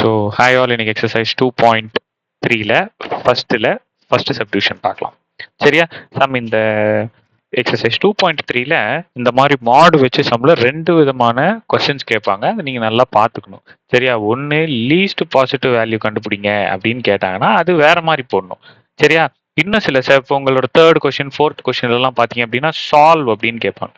So hi all, இன்னைக்கு exercise 2.3ல first subdivision பார்க்கலாம். சரியா? சம் இந்த எக்ஸசைஸ் 2.3ல இந்த மாதிரி மாடு வச்சு சம்ல 2 விதமான கொஸ்டின்ஸ் கேட்பாங்க. அதை நீங்கள் நல்லா பார்த்துக்கணும். சரியா? ஒன்று லீஸ்ட் பாசிட்டிவ் வேல்யூ கண்டுபிடிங்க அப்படின்னு கேட்டாங்கன்னா அது வேற மாதிரி போடணும். சரியா? இன்னும் சில இப்போ உங்களோட 3rd கொஸ்டின் 4th கொஸ்டின் எல்லாம் பார்த்தீங்க அப்படின்னா சால்வ் அப்படின்னு கேட்பாங்க.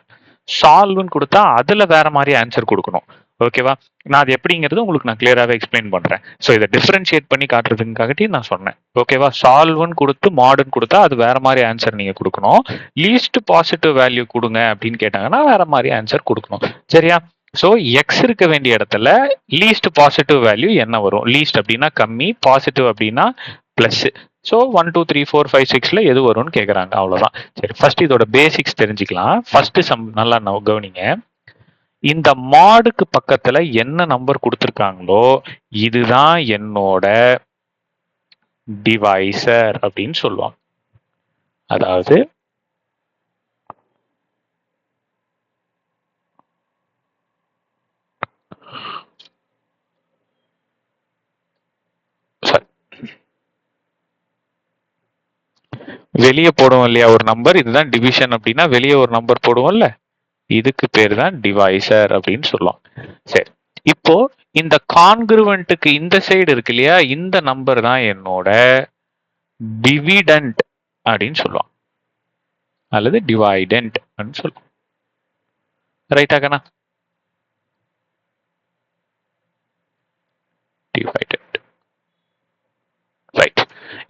சால்வ்னு கொடுத்தா அதுல வேற மாதிரி ஆன்சர் கொடுக்கணும். ஓகேவா? நான் அது எப்படிங்கிறது உங்களுக்கு நான் கிளியராகவே எக்ஸ்பிளைன் பண்றேன். ஸோ இதை டிஃபரன்ஷியேட் பண்ணி காட்டுறதுக்காகட்டி நான் சொன்னேன். ஓகேவா? சால்வ்னு கொடுத்து மாடுன்னு கொடுத்தா அது வேற மாதிரி ஆன்சர் நீங்க கொடுக்கணும். லீஸ்ட் பாசிட்டிவ் வேல்யூ கொடுங்க அப்படின்னு கேட்டாங்கன்னா வேற மாதிரி ஆன்சர் கொடுக்கணும். சரியா? ஸோ எக்ஸ் இருக்க வேண்டிய இடத்துல லீஸ்ட் பாசிட்டிவ் வேல்யூ என்ன வரும்? லீஸ்ட் அப்படின்னா கம்மி, பாசிட்டிவ் அப்படின்னா பிளஸ். ஸோ 1 2 3 4 5 6ல எது வரும்னு கேட்குறாங்க. அவ்வளோதான். சரி, ஃபர்ஸ்ட் இதோட பேசிக்ஸ் தெரிஞ்சுக்கலாம். ஃபர்ஸ்ட் சம் நல்லா கவனிங்க. இந்த மாடுக்கு பக்கத்துல என்ன நம்பர் கொடுத்துருக்காங்களோ இதுதான் என்னோட டிவைசர் அப்படின்னு சொல்லுவாங்க. அதாவது வெளியே போடுவோம் இல்லையா ஒரு நம்பர், இதுதான் டிவிஷன் அப்படின்னா வெளியே ஒரு நம்பர் போடுவோம்ல, இதுக்கு பேர் தான் டிவைசர் அப்படின்னு சொல்லுவோம். சரி, இப்போ இந்த கான்கிருவென்ட்டுக்கு இந்த சைடு இருக்கு இல்லையா, இந்த நம்பர் தான் என்னோட டிவிடெண்ட் அப்படின்னு சொல்லுவோம், அல்லது டிவைடெண்ட் அப்படின்னு சொல்லுவோம். ரைட்டா கண்ணா? டிவைடெண்ட். ரைட்.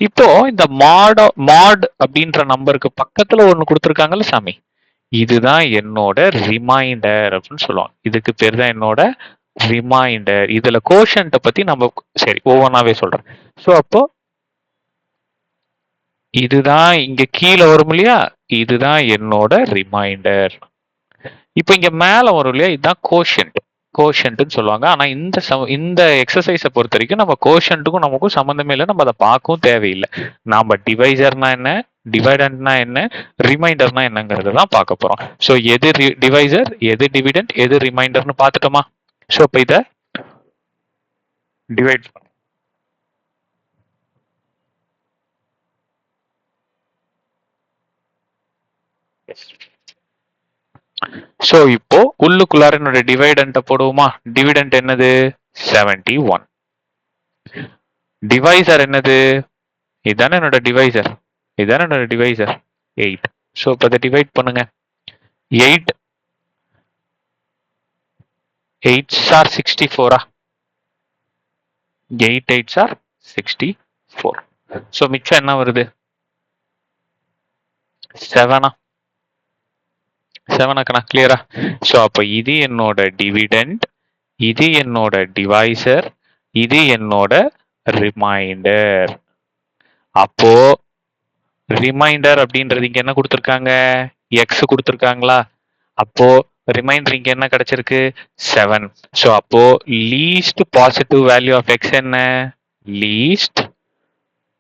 இப்போ இந்த மாட் அப்படின்ற நம்பருக்கு பக்கத்துல ஒண்ணு கொடுத்துருக்காங்கல்ல சாமி, இதுதான் என்னோட ரிமைண்டர் அப்படின்னு சொல்லுவாங்க. இதுக்கு பேர் தான் என்னோட ரிமைண்டர். இதுல கோஷன்ட்டை பத்தி நம்ம சரி ஒவ்வொன்றாவே சொல்றேன். ஸோ அப்போ இதுதான் இங்க கீழே வரும் இல்லையா, இதுதான் என்னோட ரிமைண்டர். இப்போ இங்க மேல வரும் இல்லையா, இதுதான் கோஷன்ட். கோஷன்ட்னு சொல்லுவாங்க. ஆனா இந்த எக்ஸசைஸை பொறுத்த வரைக்கும் நம்ம கோஷன்ட்டுக்கும் நமக்கும் சம்மந்தமே இல்லை, நம்ம அதை பார்க்கவும் தேவையில்லை. நாம டிவைசர்னா என்ன, டிவைடன்ட்னா என்ன, ரிமைண்டர்னா என்னங்கிறது தான் பார்க்க போறோம். ஸோ எது டிவைசர், எது டிவிடெண்ட், எது ரிமைண்டர்னு பார்த்துட்டோமா? ஸோ இப்போ இதை டிவைட் பண்ண ஸோ இப்போ உள்ளுக்குள்ளார என்னோட டிவைடண்ட்டை போடுவோமா? டிவிடெண்ட் என்னது? 71. டிவைசர் என்னது? இதுதானே என்னோட டிவைசர், இதுதானே என்னோட டிவைசர் 8. ஸோ இப்போ இதை டிவைட் பண்ணுங்க. 8 8s are 64. 8 8s are 64. So மிச்சம் என்ன வருது? 7. 7 கிளியரா? ஸோ அப்போ இது என்னோட டிவிடெண்ட், இது என்னோட டிவைசர், இது என்னோட ரிமைண்டர். அப்போ ரிமைண்டர் அப்படின்றது இங்க என்ன கொடுத்துருக்காங்க? எக்ஸ் கொடுத்துருக்காங்களா? அப்போ ரிமைண்டர் இங்க என்ன கிடைச்சிருக்கு? 7. ஸோ அப்போ least positive value of x என்ன? Least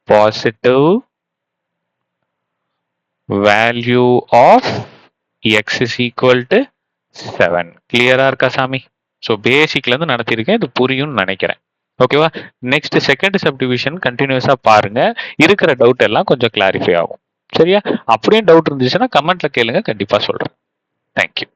positive value of x is equal to 7. கிளியரா இருக்கா சாமி? ஸோ பேசிக்ல இருந்து நடத்திருக்கேன், இது புரியும்னு நினைக்கிறேன். ஓகேவா? நெக்ஸ்ட் செகண்ட் சப்டிவிஷன் கண்டினியூஸா பாருங்க, இருக்கிற டவுட் எல்லாம் கொஞ்சம் கிளாரிஃபை ஆகும். சரியா? அப்படியே டவுட் இருந்துச்சுன்னா கமெண்ட்ல கேளுங்க, கண்டிப்பா சொல்றேன். தேங்க்யூ.